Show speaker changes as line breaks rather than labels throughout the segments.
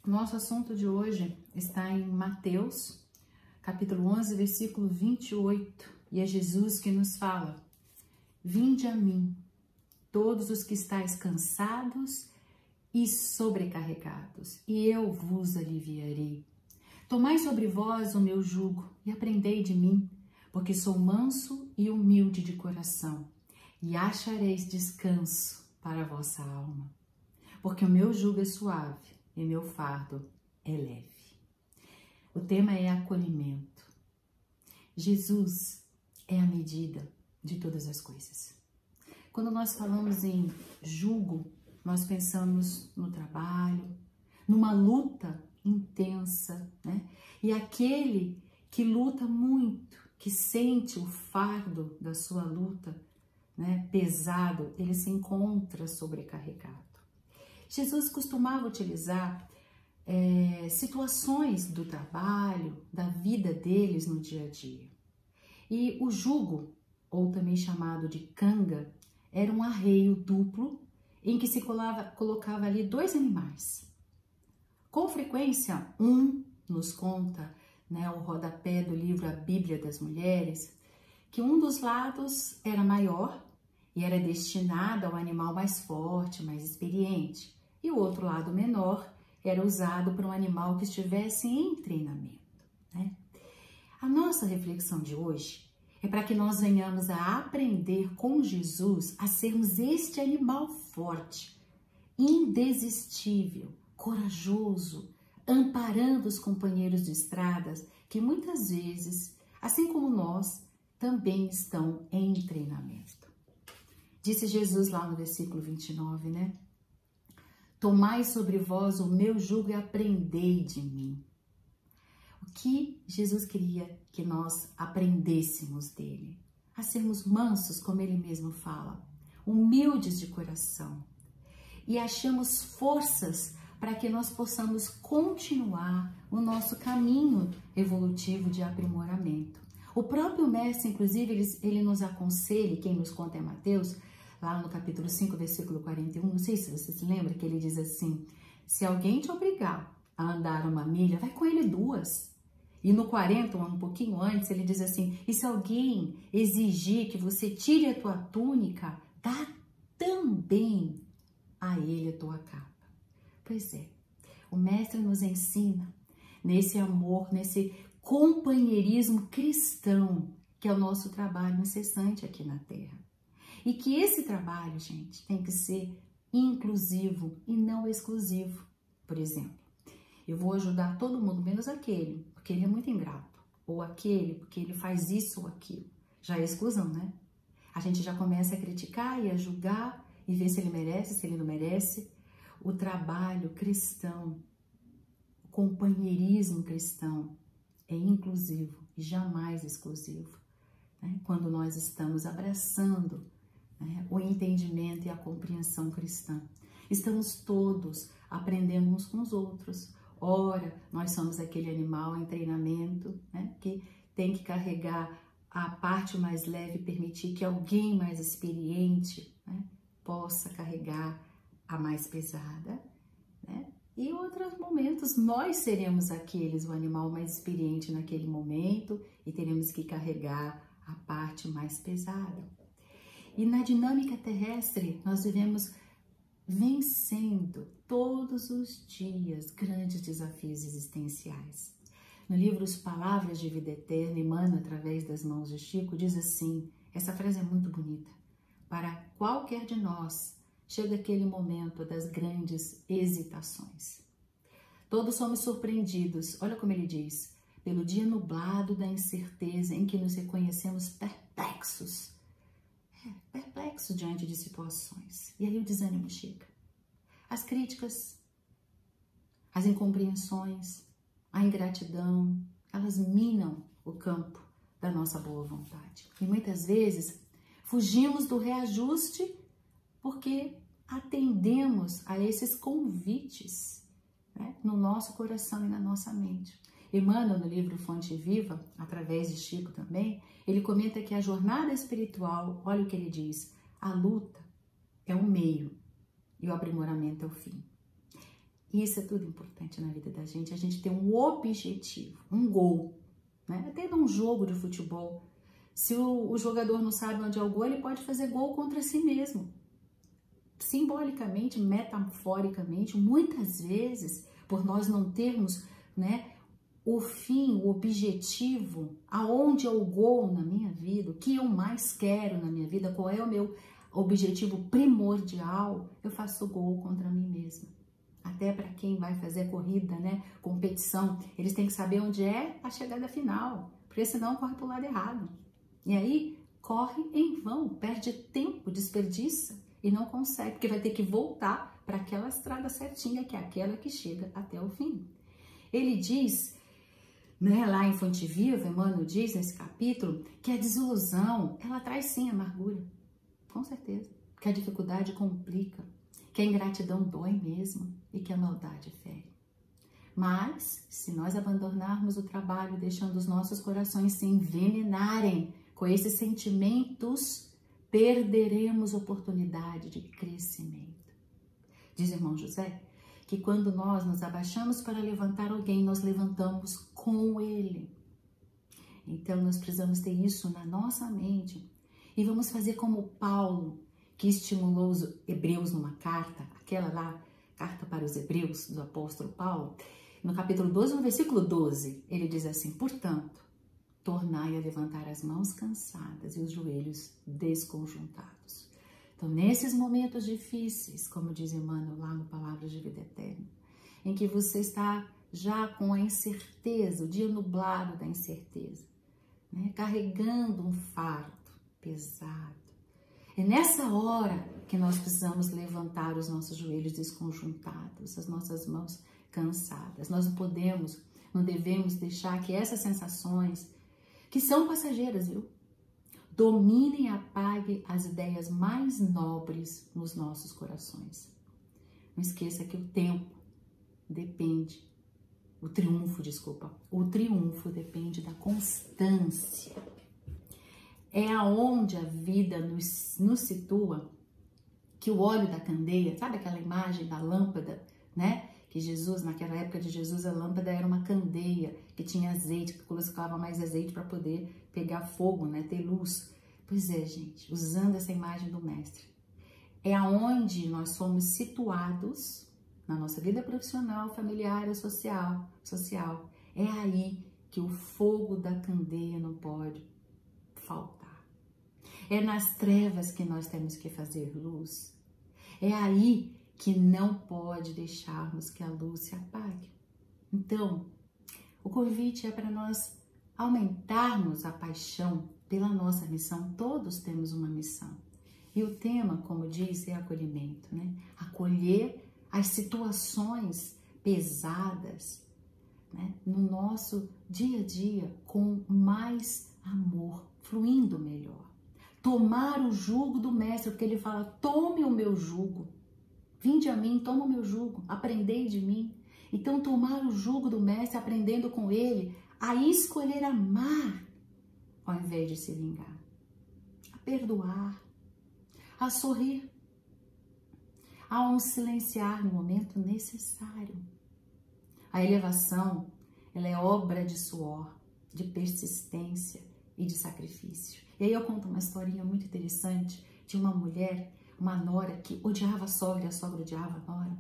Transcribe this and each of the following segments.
Nosso assunto de hoje está em Mateus, capítulo 11, versículo 28, e é Jesus que nos fala: Vinde a mim, todos os que estáis cansados e sobrecarregados, e eu vos aliviarei. Tomai sobre vós o meu jugo e aprendei de mim, porque sou manso e humilde de coração, e achareis descanso para a vossa alma. Porque o meu jugo é suave e meu fardo é leve. O tema é acolhimento. Jesus é a medida de todas as coisas. Quando nós falamos em jugo, nós pensamos no trabalho, numa luta intensa, né? E aquele que luta muito, que sente o fardo da sua luta, né, pesado, ele se encontra sobrecarregado. Jesus costumava utilizar situações do trabalho, da vida deles no dia a dia. E o jugo, ou também chamado de canga, era um arreio duplo em que se colocava ali dois animais. Com frequência, nos conta, né, o rodapé do livro A Bíblia das Mulheres, que um dos lados era maior e era destinado ao animal mais forte, mais experiente, e o outro lado menor era usado para um animal que estivesse em treinamento, né? A nossa reflexão de hoje é para que nós venhamos a aprender com Jesus a sermos este animal forte, indesistível, corajoso, amparando os companheiros de estradas que muitas vezes, assim como nós, também estão em treinamento. Disse Jesus lá no versículo 29, né? Tomai sobre vós o meu jugo e aprendei de mim. O que Jesus queria que nós aprendêssemos dele? A sermos mansos, como ele mesmo fala, humildes de coração. E achamos forças para que nós possamos continuar o nosso caminho evolutivo de aprimoramento. O próprio mestre, inclusive, ele nos aconselha, quem nos conta é Mateus, lá no capítulo 5, versículo 41, não sei se você se lembra, que ele diz assim: se alguém te obrigar a andar 1 milha, vai com ele 2. E no 40, um pouquinho antes, ele diz assim: e se alguém exigir que você tire a tua túnica, dá também a ele a tua capa. Pois é, o mestre nos ensina nesse amor, nesse companheirismo cristão, que é o nosso trabalho incessante aqui na Terra. E que esse trabalho, gente, tem que ser inclusivo e não exclusivo. Por exemplo, eu vou ajudar todo mundo, menos aquele, porque ele é muito ingrato. Ou aquele, porque ele faz isso ou aquilo. Já é exclusão, né? A gente já começa a criticar e a julgar e ver se ele merece, se ele não merece. O trabalho cristão, o companheirismo cristão é inclusivo e jamais exclusivo, né? Quando nós estamos abraçando, né, o entendimento e a compreensão cristã. Estamos todos aprendendo uns com os outros. Ora, nós somos aquele animal em treinamento, né, que tem que carregar a parte mais leve e permitir que alguém mais experiente, né, possa carregar a mais pesada, né? E em outros momentos nós seremos o animal mais experiente naquele momento e teremos que carregar a parte mais pesada. E na dinâmica terrestre, nós vivemos vencendo todos os dias grandes desafios existenciais. No livro As Palavras de Vida Eterna, Emmanuel, através das mãos de Chico, diz assim, essa frase é muito bonita: para qualquer de nós chega aquele momento das grandes hesitações. Todos somos surpreendidos, olha como ele diz, pelo dia nublado da incerteza em que nos reconhecemos perplexos diante de situações. E aí o desânimo chega. As críticas, as incompreensões, a ingratidão, elas minam o campo da nossa boa vontade. E muitas vezes fugimos do reajuste porque atendemos a esses convites, né, no nosso coração e na nossa mente. Emmanuel, no livro Fonte Viva, através de Chico também, ele comenta que a jornada espiritual, olha o que ele diz, a luta é o meio e o aprimoramento é o fim. E isso é tudo importante na vida da gente. A gente tem um objetivo, um gol, né? Até num jogo de futebol. Se o jogador não sabe onde é o gol, ele pode fazer gol contra si mesmo. Simbolicamente, metaforicamente, muitas vezes, por nós não termos, né, o fim, o objetivo, aonde é o gol na minha vida, o que eu mais quero na minha vida, qual é o meu objetivo primordial, eu faço gol contra mim mesma. Até para quem vai fazer corrida, né, competição, eles têm que saber onde é a chegada final, porque senão corre para o lado errado. E aí, corre em vão, perde tempo, desperdiça e não consegue, porque vai ter que voltar para aquela estrada certinha, que é aquela que chega até o fim. Ele diz, né, lá em Fonte Viva, Emmanuel diz nesse capítulo, que a desilusão, ela traz sim amargura, com certeza, que a dificuldade complica, que a ingratidão dói mesmo e que a maldade fere. Mas, se nós abandonarmos o trabalho, deixando os nossos corações se envenenarem com esses sentimentos, perderemos oportunidade de crescimento. Diz o irmão José que quando nós nos abaixamos para levantar alguém, nós levantamos com ele. Então, nós precisamos ter isso na nossa mente. E vamos fazer como Paulo, que estimulou os hebreus numa carta, aquela lá, carta para os hebreus, do apóstolo Paulo, no capítulo 12, no versículo 12, ele diz assim, portanto, tornai a levantar as mãos cansadas e os joelhos desconjuntados. Então, nesses momentos difíceis, como diz Emmanuel lá no Palavras de Vida Eterna, em que você está já com a incerteza, o dia nublado da incerteza, né, carregando um fardo pesado, é nessa hora que nós precisamos levantar os nossos joelhos desconjuntados, as nossas mãos cansadas. Nós não devemos deixar que essas sensações, que são passageiras, viu, dominem e apaguem as ideias mais nobres nos nossos corações. Não esqueça que o triunfo depende da constância. É aonde a vida nos situa, que o óleo da candeia, sabe aquela imagem da lâmpada, né? Que Jesus, naquela época de Jesus, a lâmpada era uma candeia que tinha azeite, que colocava mais azeite para poder pegar fogo, né? Ter luz. Pois é, gente, usando essa imagem do mestre. É aonde nós somos situados na nossa vida profissional, familiar ou social. É aí que o fogo da candeia não pode faltar. É nas trevas que nós temos que fazer luz. É aí que não pode deixarmos que a luz se apague. Então, o convite é para nós aumentarmos a paixão pela nossa missão. Todos temos uma missão. E o tema, como diz, é acolhimento, né? Acolher as situações pesadas, né, no nosso dia a dia com mais amor, fluindo melhor. Tomar o jugo do mestre, porque ele fala, tome o meu jugo. Vinde a mim, toma o meu jugo, aprendei de mim. Então, tomar o jugo do mestre, aprendendo com ele, a escolher amar, ao invés de se vingar. A perdoar, a sorrir, a um silenciar no momento necessário. A elevação, ela é obra de suor, de persistência e de sacrifício. E aí eu conto uma historinha muito interessante de uma mulher, uma nora que odiava a sogra odiava a nora.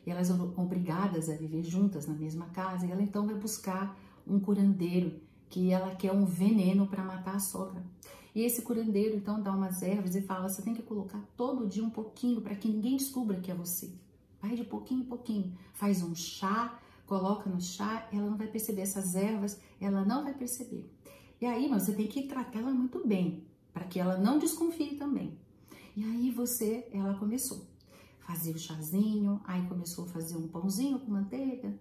E elas eram obrigadas a viver juntas na mesma casa. E ela então vai buscar um curandeiro, que ela quer um veneno para matar a sogra. E esse curandeiro então dá umas ervas e fala, você tem que colocar todo dia um pouquinho para que ninguém descubra que é você. Vai de pouquinho em pouquinho. Faz um chá, coloca no chá, ela não vai perceber essas ervas, ela não vai perceber. E aí, mas você tem que tratar ela muito bem, para que ela não desconfie também. E aí ela começou a fazer o chazinho, aí começou a fazer um pãozinho com manteiga,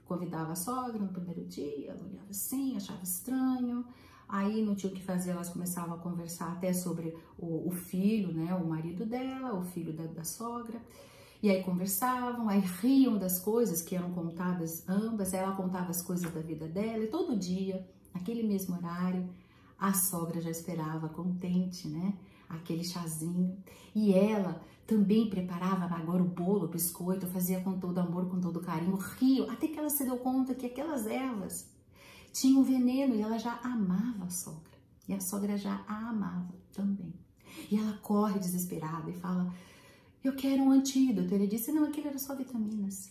convidava a sogra no primeiro dia, ela olhava assim, achava estranho, aí não tinha o que fazer, elas começavam a conversar até sobre o filho, né, o marido dela, o filho da sogra, e aí conversavam, aí riam das coisas que eram contadas ambas, ela contava as coisas da vida dela, e todo dia, naquele mesmo horário, a sogra já esperava contente, né, aquele chazinho, e ela também preparava agora o bolo, o biscoito, fazia com todo amor, com todo carinho, riam, até que ela se deu conta que aquelas ervas tinham veneno e ela já amava a sogra. E a sogra já a amava também. E ela corre desesperada e fala, eu quero um antídoto. Ele disse, não, aquilo era só vitaminas.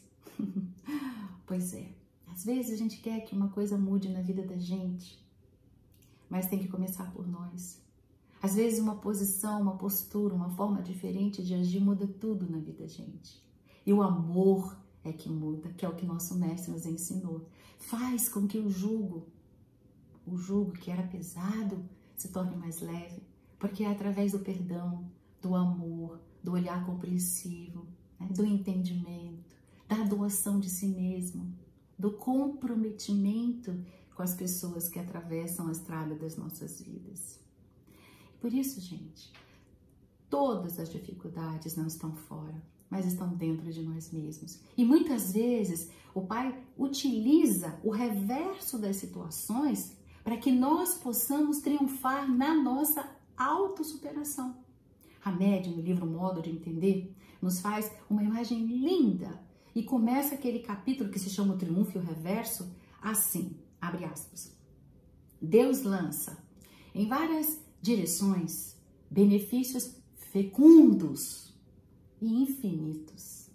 Pois é, às vezes a gente quer que uma coisa mude na vida da gente, mas tem que começar por nós. Às vezes uma posição, uma postura, uma forma diferente de agir muda tudo na vida da gente. E o amor é que muda, que é o que nosso mestre nos ensinou. Faz com que o jugo que era pesado se torne mais leve, porque é através do perdão, do amor, do olhar compreensivo, né, do entendimento, da doação de si mesmo, do comprometimento com as pessoas que atravessam a estrada das nossas vidas. Por isso, gente, todas as dificuldades não estão fora, mas estão dentro de nós mesmos. E muitas vezes o Pai utiliza o reverso das situações para que nós possamos triunfar na nossa autossuperação. Hamed, no livro Modo de Entender, nos faz uma imagem linda e começa aquele capítulo que se chama O Triunfo e o Reverso assim, abre aspas. Deus lança em várias direções benefícios fecundos e infinitos,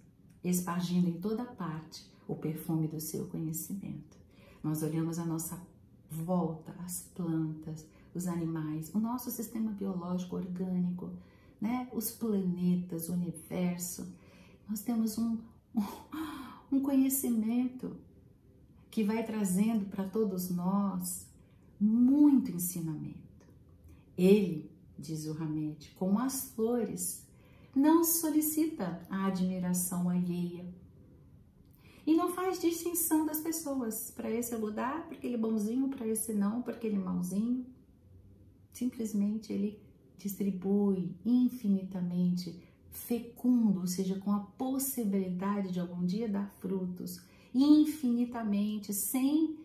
espargindo em toda parte o perfume do seu conhecimento. Nós olhamos a nossa volta, as plantas, os animais, o nosso sistema biológico orgânico, né? Os planetas, o universo. Nós temos um conhecimento que vai trazendo para todos nós muito ensinamento. Ele, diz o Hamed, como as flores, não solicita a admiração alheia e não faz distinção das pessoas. Para esse eu vou dar porque ele é bonzinho, para esse não, porque ele é mauzinho. Simplesmente ele distribui infinitamente fecundo, ou seja, com a possibilidade de algum dia dar frutos, infinitamente, sem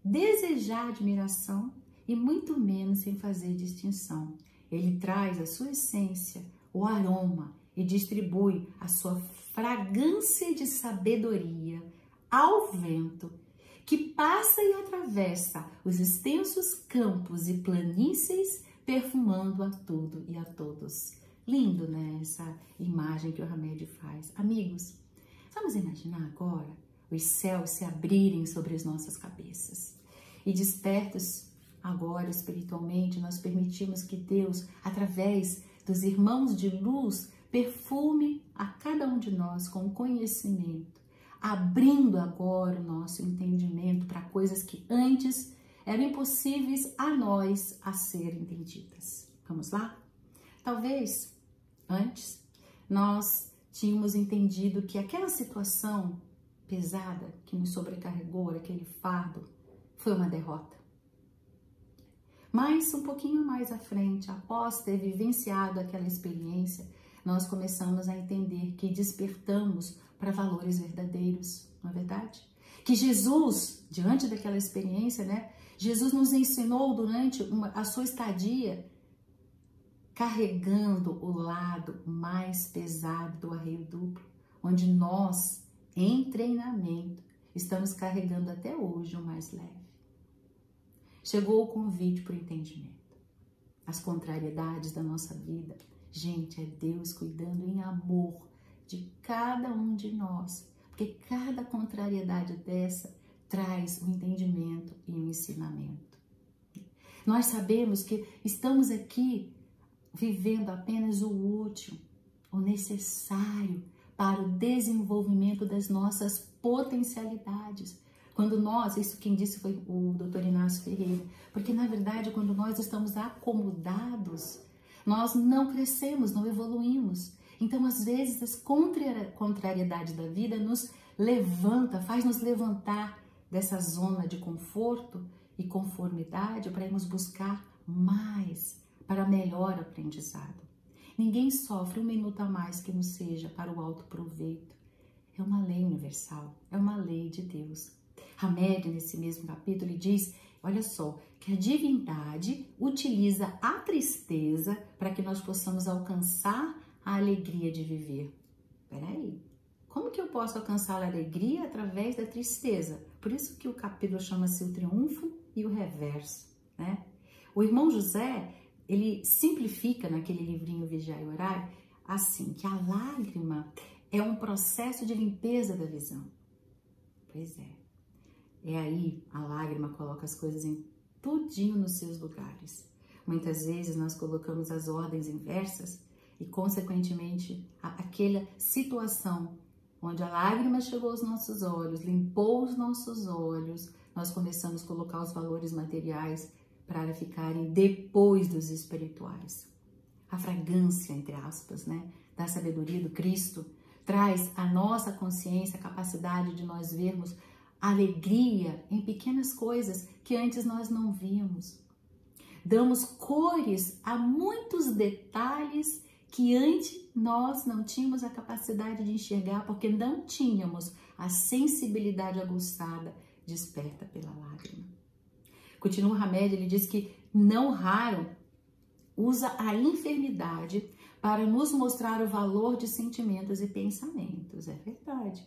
desejar admiração e muito menos sem fazer distinção. Ele traz a sua essência, o aroma, e distribui a sua fragrância de sabedoria ao vento, que passa e atravessa os extensos campos e planícies, perfumando a tudo e a todos. Lindo, né? Essa imagem que o Hamed faz. Amigos, vamos imaginar agora os céus se abrirem sobre as nossas cabeças. E despertos agora espiritualmente, nós permitimos que Deus, através dos irmãos de luz, perfume a cada um de nós com conhecimento, abrindo agora o nosso entendimento para coisas que antes eram impossíveis a nós a serem entendidas. Vamos lá? Talvez antes nós tínhamos entendido que aquela situação pesada que nos sobrecarregou, aquele fardo, foi uma derrota. Mas um pouquinho mais à frente, após ter vivenciado aquela experiência, nós começamos a entender que despertamos para valores verdadeiros, não é verdade? Que Jesus, diante daquela experiência, né? Jesus nos ensinou durante a sua estadia, carregando o lado mais pesado do arreio duplo, onde nós, em treinamento, estamos carregando até hoje o mais leve. Chegou o convite para o entendimento. As contrariedades da nossa vida, gente, é Deus cuidando em amor de cada um de nós, porque cada contrariedade dessa traz um entendimento e um ensinamento. Nós sabemos que estamos aqui vivendo apenas o útil, o necessário para o desenvolvimento das nossas potencialidades. Quando nós, isso quem disse foi o Dr. Inácio Ferreira, porque na verdade quando nós estamos acomodados, nós não crescemos, não evoluímos. Então às vezes as contrariedades da vida nos levanta, faz nos levantar dessa zona de conforto e conformidade para irmos buscar mais, para melhor aprendizado. Ninguém sofre um minuto a mais que não seja para o alto proveito. É uma lei universal, é uma lei de Deus. Hamed, nesse mesmo capítulo, ele diz, olha só, que a divindade utiliza a tristeza para que nós possamos alcançar a alegria de viver. Peraí, como que eu posso alcançar a alegria através da tristeza? Por isso que o capítulo chama-se o triunfo e o reverso, né? O irmão José, ele simplifica naquele livrinho Vigiai e Orai, assim, que a lágrima é um processo de limpeza da visão. Pois é. É aí a lágrima coloca as coisas em tudinho nos seus lugares. Muitas vezes nós colocamos as ordens inversas e, consequentemente, aquela situação onde a lágrima chegou aos nossos olhos, limpou os nossos olhos, nós começamos a colocar os valores materiais para ficarem depois dos espirituais. A fragrância, entre aspas, né, da sabedoria do Cristo traz à nossa consciência a capacidade de nós vermos alegria em pequenas coisas que antes nós não víamos. Damos cores a muitos detalhes que antes nós não tínhamos a capacidade de enxergar porque não tínhamos a sensibilidade aguçada desperta pela lágrima. Continua Hamed, ele diz que não raro usa a enfermidade para nos mostrar o valor de sentimentos e pensamentos. É verdade.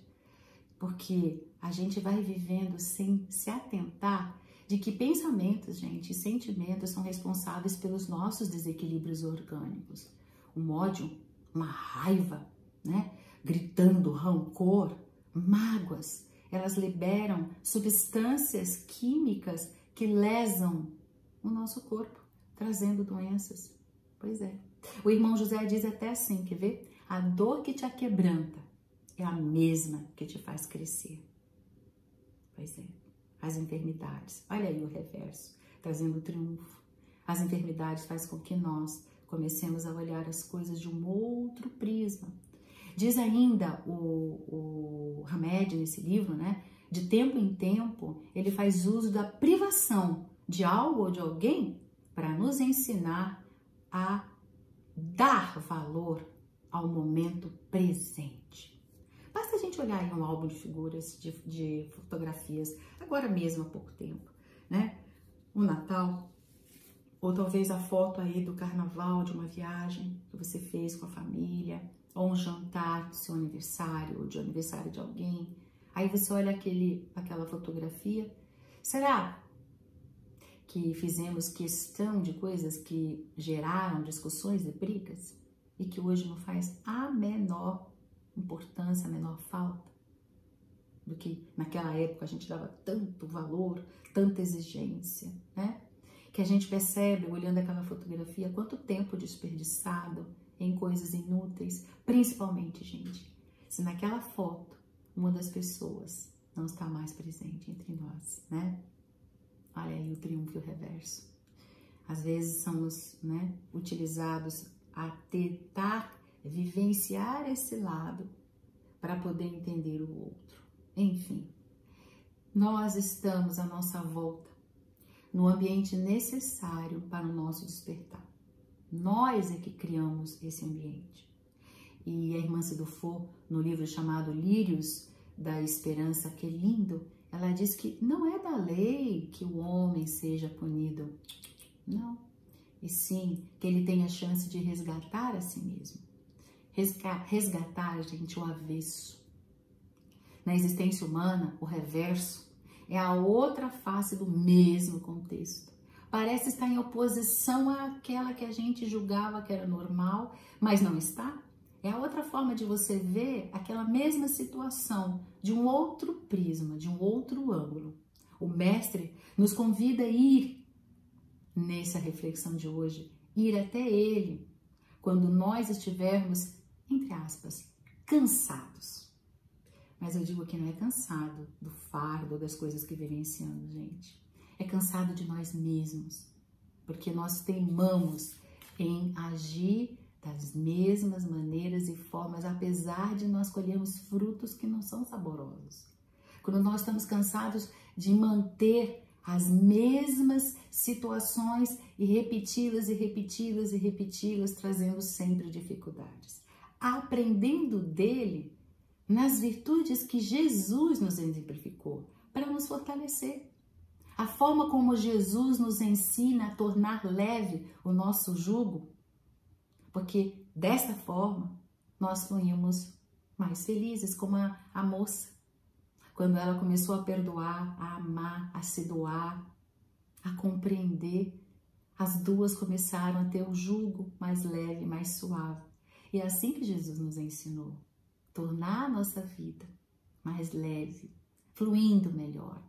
Porque a gente vai vivendo sem se atentar de que pensamentos, gente, e sentimentos são responsáveis pelos nossos desequilíbrios orgânicos. Um ódio, uma raiva, né? Gritando, rancor, mágoas, elas liberam substâncias químicas que lesam o nosso corpo, trazendo doenças. Pois é. O irmão José diz até assim, quer ver? A dor que te aquebranta é a mesma que te faz crescer. Pois é. As enfermidades, olha aí o reverso, trazendo o triunfo. As enfermidades fazem com que nós comecemos a olhar as coisas de um outro prisma. Diz ainda o Hamed nesse livro, né? De tempo em tempo, ele faz uso da privação de algo ou de alguém para nos ensinar a dar valor ao momento presente. Basta a gente olhar em um álbum de figuras, de fotografias, agora mesmo há pouco tempo, né? O Natal, ou talvez a foto aí do carnaval, de uma viagem que você fez com a família, ou um jantar do seu aniversário, ou de aniversário de alguém. Aí você olha aquela fotografia, será que fizemos questão de coisas que geraram discussões e brigas e que hoje não faz a menor importância, a menor falta do que naquela época a gente dava tanto valor, tanta exigência, né? Que a gente percebe, olhando aquela fotografia, quanto tempo desperdiçado em coisas inúteis, principalmente, gente, se naquela foto uma das pessoas não está mais presente entre nós, né? Olha aí o triunfo e o reverso. Às vezes somos, né, utilizados a tentar vivenciar esse lado para poder entender o outro. Enfim, nós estamos à nossa volta no ambiente necessário para o nosso despertar. Nós é que criamos esse ambiente. E a irmã Cidufo, no livro chamado Lírios da Esperança, que é lindo, ela diz que não é da lei que o homem seja punido, não. E sim, que ele tenha a chance de resgatar a si mesmo. Resgatar, gente, o avesso. Na existência humana, o reverso é a outra face do mesmo contexto. Parece estar em oposição àquela que a gente julgava que era normal, mas não está. É a outra forma de você ver aquela mesma situação de um outro prisma, de um outro ângulo. O mestre nos convida a ir nessa reflexão de hoje, ir até ele, quando nós estivermos, entre aspas, cansados. Mas eu digo que não é cansado do fardo, das coisas que vivenciamos, gente. É cansado de nós mesmos, porque nós teimamos em agir das mesmas maneiras e formas, apesar de nós colhermos frutos que não são saborosos. Quando nós estamos cansados de manter as mesmas situações e repeti-las e repeti-las e repeti-las, trazendo sempre dificuldades. Aprendendo dele nas virtudes que Jesus nos exemplificou para nos fortalecer. A forma como Jesus nos ensina a tornar leve o nosso jugo, porque dessa forma nós fluímos mais felizes, como a moça, quando ela começou a perdoar, a amar, a se doar, a compreender, as duas começaram a ter o jugo mais leve, mais suave. E é assim que Jesus nos ensinou, tornar a nossa vida mais leve, fluindo melhor,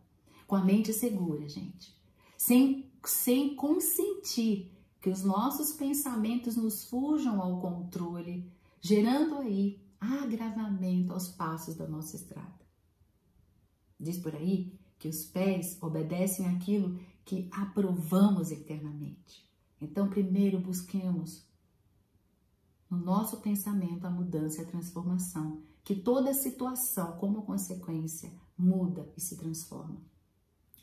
com a mente segura, gente, sem consentir que os nossos pensamentos nos fujam ao controle, gerando aí agravamento aos passos da nossa estrada. Diz por aí que os pés obedecem àquilo que aprovamos eternamente. Então, primeiro busquemos no nosso pensamento a mudança e a transformação, que toda situação, como consequência, muda e se transforma.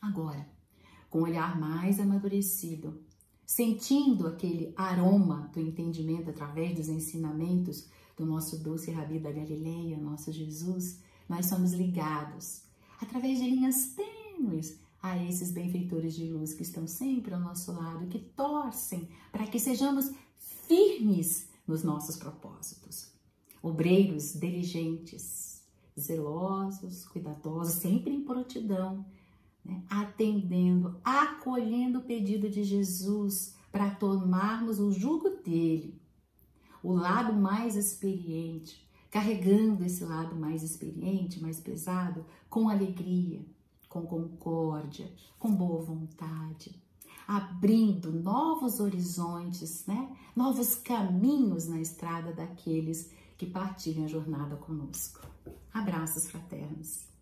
Agora, com o olhar mais amadurecido, sentindo aquele aroma do entendimento através dos ensinamentos do nosso doce Rabi da Galileia, nosso Jesus, nós somos ligados através de linhas tênues a esses benfeitores de luz que estão sempre ao nosso lado, que torcem para que sejamos firmes nos nossos propósitos. Obreiros diligentes, zelosos, cuidadosos, sempre em prontidão, né? Atendendo, acolhendo o pedido de Jesus para tomarmos o jugo dele, o lado mais experiente, carregando esse lado mais experiente, mais pesado, com alegria, com concórdia, com boa vontade, abrindo novos horizontes, né? Novos caminhos na estrada daqueles que partilham a jornada conosco. Abraços fraternos.